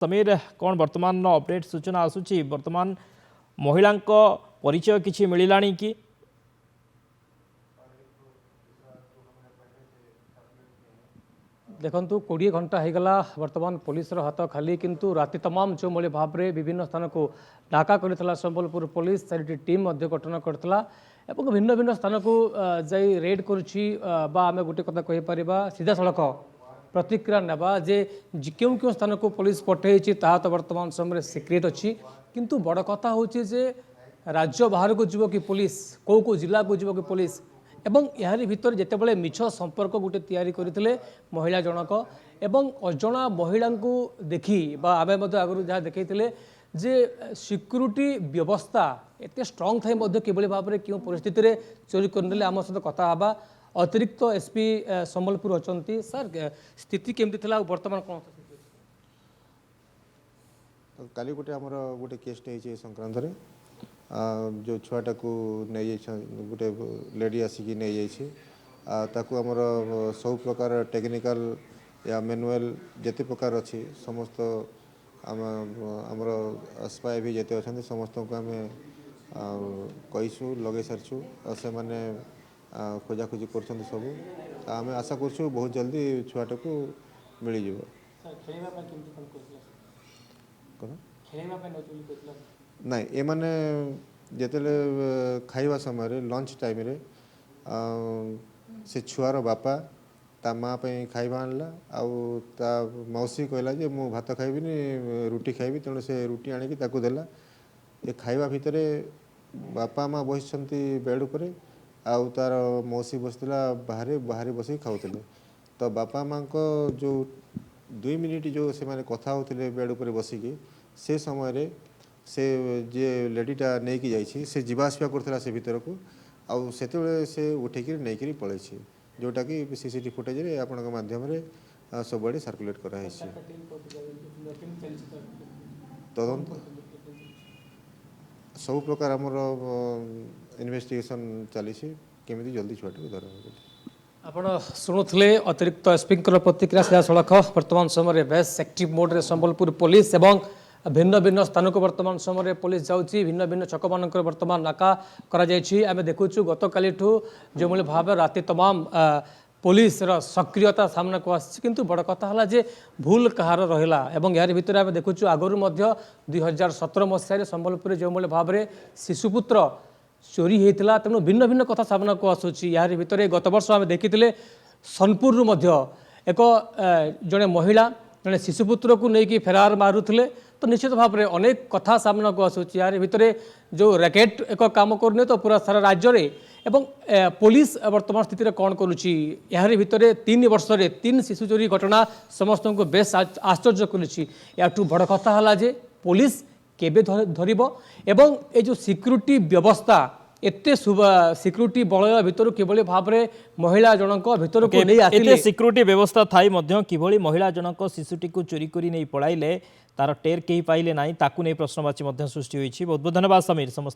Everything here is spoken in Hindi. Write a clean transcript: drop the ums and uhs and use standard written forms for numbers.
समीर कौन वर्तमान अपडेट सूचना आसूची वर्तमान महिला परिचय किसी मिलानी कि देखु 20 घंटा होगला वर्तमान पुलिस हाथ खाली किंतु राति तमाम जो भाव में विभिन्न स्थान को डाका कर संबलपुर पुलिस 4टी टीम गठन करता भिन्न भिन्न स्थान को जाई रेड करुच्ची आम गोटे कथा कहीपर सीधा सड़क प्रतिक्रिया नेबा जे क्यों क्यों स्थान को पुलिस पठे तो वर्तमान समय सिक्रेट अच्छी किंतु बड़ कथा हूँ जे राज्य बाहर को जीव कि पुलिस कौ जिला को जीव कि पुलिस एवं यारी भितर जितेबाला मिछ संपर्क गोटे तैयारी करते महिला जनक एवं अजना महिला को देखी आम आगु जहाँ देखते जे सिक्यूरीटी व्यवस्था एत स्ट्रंग थाई किभली भाव में क्यों परिस्थिति रे चोरी करने आम सहित कथा हाँ अतिरिक्त एसपी संबलपुर अच्छा सर स्थिति केमती थी वर्तमान कौन काली गोटे आमर गोटे केसटे होती संक्रांत रे जो छुआटा को नहीं गोटे लेडी आसिक नहीं जाकू आमर सब प्रकार टेक्निकल या मैनुअल जिते प्रकार अच्छी समस्त आमर स्पाई भी जिते अच्छा समस्त को आम कहीसु लगे सारछु से मैंने खोजाखोजी कर सब आम आशा कर बहुत जल्दी छुआटा को मिल नाई ए माने जेतेले खाइबा समय रे लंच टाइम रे से छुआर बापा ता माँ पे खाइबा आनला आउ ता मौसी कहला जे मु भात खाइबिनी रुटी खाइबी तेणु से रुटी आनिकी ताकू देला ए खाइबा भितरे बापा माँ बसिछंती बेड उपरे आउ तार मौसी बसला बाहर बस खाऊले तो बापा माँ को जो 2 मिनिट जो से माने कथा होते बेड उपरे बसिकी से समय रे से जे लेडीटा नहीं कि जाइए से जीवासवा करता से भीतर को आउ से उठेक नहीं पलि जोटा कि सीसीटीवी फुटेज आपण माध्यम सब आड़े सर्कुलेट कराई तदंत सब प्रकार आमर इन्वेस्टिगेशन चली केमी जल्दी छुआ धर आपण शुणुले अतिरिक्त एसपी प्रतिक्रिया सीधा सड़क वर्तमान समय बेस एक्टिव मोड्रे संबलपुर पुलिस एवं भिन्न भिन्न स्थान को वर्तमान समय पुलिस जाऊँगी भिन्न भिन्न छक मान वर्तमान नाका आम देखु गत काली जो भाव राति तमाम पुलिस सक्रियता सामना को आसु बड़ कथा है जे भूल कहार रहा और यार भितर आम देखु आगुरी 2017 मसीह संबलपुर जो भाव में शिशुपुत्र चोरी होता तेणु भिन्न भिन्न कथा सामना को आसूची यार भितर गत वर्ष आम देखी सोनपुर एक जड़े महिला जड़े शिशुपुत्र को लेकिन फेरार मारुले तो निश्चित भाव में अनेक कथा सामना को आसूची यार भितर जो रैकेट एक काम करने तो पूरा सारा राज्य में एवं पुलिस वर्तमान स्थिति में कौन करुच्ची यार भितर 3 वर्ष में 3 शिशु चोरी घटना समस्त को बेस आश्चर्य करुच्ची याठू बड़ कथा है जे पुलिस केबे धरिबो एवं ए जो सिक्यूरीटी व्यवस्था एते सिक्यूरीटी बलय भितर किभली भाव में महिला जनक भितर को नहीं आसिले सिक्यूरीटी व्यवस्था थाई मध्य किभली महिला जनक शिशुटी को चोरी करी नहीं पड़ाइले तार टेर कहीं पाइले ना ताकू नहीं प्रश्नवाची सृष्टि होती। बहुत बहुत धन्यवाद समीर समस्त